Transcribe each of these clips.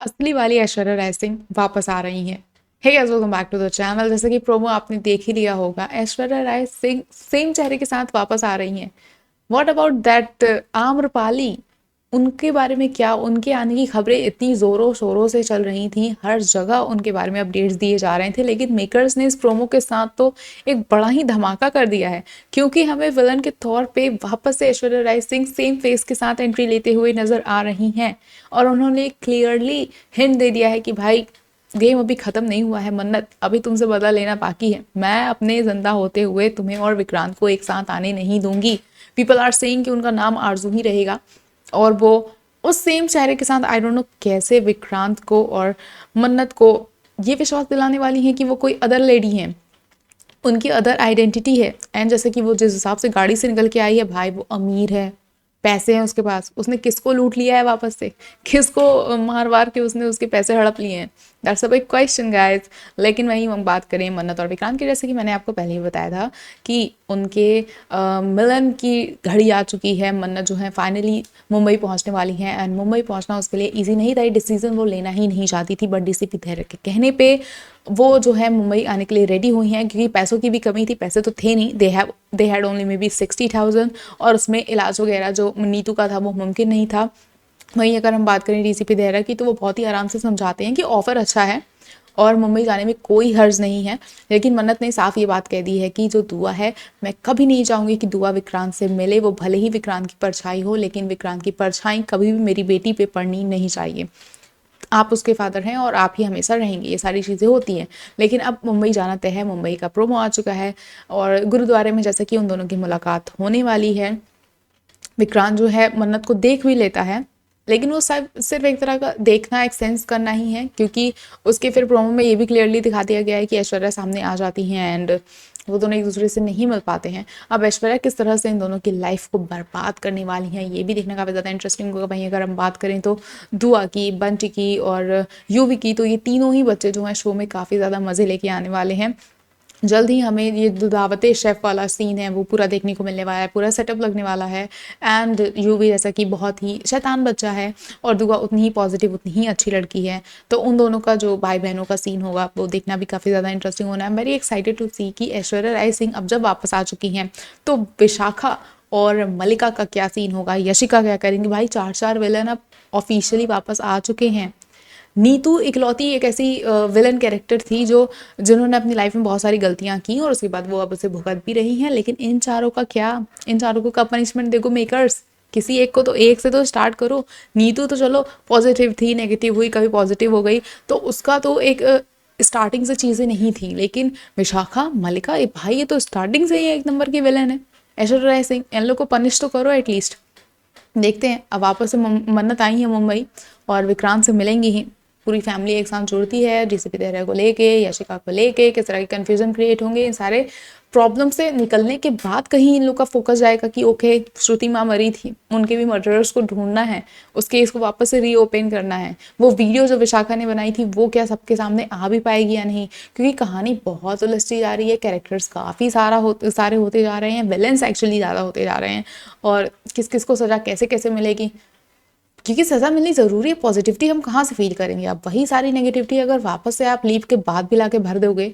असली वाली ऐश्वर्या राय सिंह वापस आ रही हैं। Hey guys, welcome back to the channel. जैसे कि प्रोमो आपने देख ही लिया होगा, ऐश्वर्या राय सिंह सेम चेहरे के साथ वापस आ रही हैं। What about that Amrapali? उनके बारे में क्या, उनके आने की खबरें इतनी जोरों शोरों से चल रही थी, हर जगह उनके बारे में अपडेट्स दिए जा रहे थे, लेकिन मेकर्स ने इस प्रोमो के साथ तो एक बड़ा ही धमाका कर दिया है, क्योंकि हमें विलन के तौर पे वापस से ऐश्वर्या राय सिंह सेम फेस के साथ एंट्री लेते हुए नजर आ रही हैं। और उन्होंने क्लियरली हिंट दे दिया है कि भाई, गेम अभी खत्म नहीं हुआ है मन्नत, अभी तुमसे बदला लेना बाकी है। मैं अपने जिंदा होते हुए तुम्हें और विक्रांत को एक साथ आने नहीं दूंगी। पीपल आर सेइंग कि उनका नाम आरजू ही रहेगा। और वो उस सेम चेहरे के साथ आई डोंट नो कैसे विक्रांत को और मन्नत को ये विश्वास दिलाने वाली हैं कि वो कोई अदर लेडी हैं, उनकी अदर आइडेंटिटी है। एंड जैसे कि वो जिस हिसाब से गाड़ी से निकल के आई है, भाई वो अमीर है, पैसे हैं उसके पास, उसने किसको लूट लिया है वापस से, किसको मार वार के उसने उसके पैसे हड़प लिए हैं। That's a big question guys. लेकिन वहीं हम बात करें मन्नत और विक्रांत की, जैसे कि मैंने आपको पहले ही बताया था कि उनके मिलन की घड़ी आ चुकी है। मन्नत जो है फाइनली मुंबई पहुंचने वाली है, एंड मुंबई पहुंचना उसके लिए ईजी नहीं था। ये डिसीजन वो लेना ही नहीं चाहती थी, बट डीसीपी धैर्य के कहने पे वो जो है मुंबई आने के लिए रेडी हुई हैं, क्योंकि पैसों की भी कमी थी। पैसे तो थे नहीं, they had only may be 60,000, और उसमें इलाज वगैरह जो नीतू का था वो मुमकिन नहीं था। वहीं अगर हम बात करें डीसीपी देहरा की, तो वो बहुत ही आराम से समझाते हैं कि ऑफर अच्छा है और मुंबई जाने में कोई हर्ज नहीं है। लेकिन मन्नत ने साफ ये बात कह दी है कि जो दुआ है, मैं कभी नहीं चाहूँगी कि दुआ विक्रांत से मिले। वो भले ही विक्रांत की परछाई हो, लेकिन विक्रांत की परछाई कभी भी मेरी बेटी पे पड़नी नहीं चाहिए। आप उसके फादर हैं और आप ही हमेशा रहेंगे, ये सारी चीज़ें होती हैं। लेकिन अब मुंबई जाना तय है, मुंबई का प्रोमो आ चुका है, और गुरुद्वारे में जैसा कि उन दोनों की मुलाकात होने वाली है। विक्रांत जो है मन्नत को देख भी लेता है, लेकिन वो सिर्फ एक तरह का देखना, एक सेंस करना ही है, क्योंकि उसके फिर प्रोमो में ये भी क्लियरली दिखा दिया गया है कि ऐश्वर्या सामने आ जाती हैं, एंड वो दोनों एक दूसरे से नहीं मिल पाते हैं। अब ऐश्वर्या किस तरह से इन दोनों की लाइफ को बर्बाद करने वाली हैं, ये भी देखना काफ़ी ज़्यादा इंटरेस्टिंग होगा। वहीं अगर हम बात करें तो दुआ की, बंटी की और यूवी की, तो ये तीनों ही बच्चे जो हैं शो में काफ़ी ज़्यादा मज़े लेके आने वाले हैं। जल्द ही हमें ये जो दावते शेफ वाला सीन है वो पूरा देखने को मिलने वाला है, पूरा सेटअप लगने वाला है। एंड यू भी जैसा कि बहुत ही शैतान बच्चा है, और दुआ उतनी ही पॉजिटिव, उतनी ही अच्छी लड़की है। तो उन दोनों का जो भाई बहनों का सीन होगा वो देखना भी काफ़ी ज़्यादा इंटरेस्टिंग होना है। वेरी एक्साइटेड टू सी कि ऐश्वर्या राय सिंह अब जब वापस आ चुकी हैं, तो विशाखा और मलिका का क्या सीन होगा, यशिका क्या करेंगे। भाई चार चार विलन अब ऑफिशियली वापस आ चुके हैं। नीतू इकलौती एक ऐसी विलन कैरेक्टर थी जो जिन्होंने अपनी लाइफ में बहुत सारी गलतियां की, और उसके बाद वो अब उसे भुगत भी रही हैं। लेकिन इन चारों का क्या, इन चारों को कब पनिशमेंट देखो मेकर्स? किसी एक को तो, एक से तो स्टार्ट करो। नीतू तो चलो पॉजिटिव थी, नेगेटिव हुई, कभी पॉजिटिव हो गई, तो उसका तो एक स्टार्टिंग से चीज़ें नहीं थी। लेकिन विशाखा, मलिका, ये भाई ये तो स्टार्टिंग से ही एक नंबर की विलन है। ऐश्वर्या राय सिंह, इन लोग को पनिश तो करो एटलीस्ट। देखते हैं, अब वापस से मन्नत आई है मुंबई, और विक्रांत से मिलेंगी ही। पूरी फैमिली एक साथ जुड़ती है डीसीपी देहरा को लेके, यशिका को लेके, किस तरह के कन्फ्यूजन क्रिएट होंगे। इन सारे प्रॉब्लम से निकलने के बाद कहीं इन लोग का फोकस जाएगा कि ओके, श्रुति माँ मरी थी, उनके भी मर्डरर्स को ढूंढना है, उस केस को वापस से रीओपन करना है। वो वीडियो जो विशाखा ने बनाई थी वो क्या सबके सामने आ भी पाएगी या नहीं, क्योंकि कहानी बहुत उलझती जा रही है, कैरेक्टर्स काफ़ी सारे होते जा रहे हैं, विलेंस एक्चुअली ज़्यादा होते जा रहे हैं, और किस किस को सज़ा कैसे कैसे मिलेगी, क्योंकि सज़ा मिलनी ज़रूरी है। पॉजिटिविटी हम कहाँ से फील करेंगे? अब वही सारी नेगेटिविटी अगर वापस से आप लीव के बाद भी लाके भर दोगे,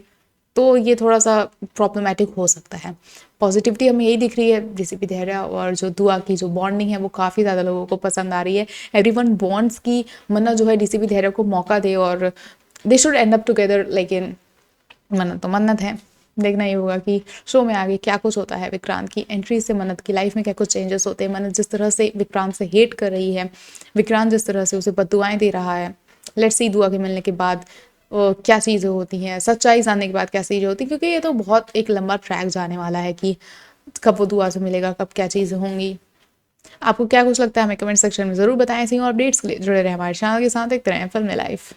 तो ये थोड़ा सा प्रॉब्लमेटिक हो सकता है। पॉजिटिविटी हमें यही दिख रही है डीसीपी देहरा और जो दुआ की जो बॉन्डिंग है वो काफ़ी ज़्यादा लोगों को पसंद आ रही है। एवरीवन बॉन्ड्स की मन्नत जो है डीसीपी देहरा को मौका दे, और they should and up together. लेकिन मन्नत तो मन्नत है। देखना ये होगा कि शो में आगे क्या कुछ होता है। विक्रांत की एंट्री से मन्नत की लाइफ में क्या कुछ चेंजेस होते हैं। मन्नत जिस तरह से विक्रांत से हेट कर रही है, विक्रांत जिस तरह से उसे बद्दुआएं दे रहा है, लेट्स सी दुआ के मिलने के बाद क्या चीज़ें होती हैं, सच्चाई जानने के बाद क्या चीज़ें होती हैं, क्योंकि ये तो बहुत एक लंबा ट्रैक जाने वाला है कि कब वो दुआ से मिलेगा, कब क्या चीज़ें होंगी। आपको क्या कुछ लगता है हमें कमेंट सेक्शन में ज़रूर बताएं। ऐसी और अपडेट्स के लिए जुड़े रहे हमारे चैनल के साथ। देखते रहें फिल्मी लाइफ।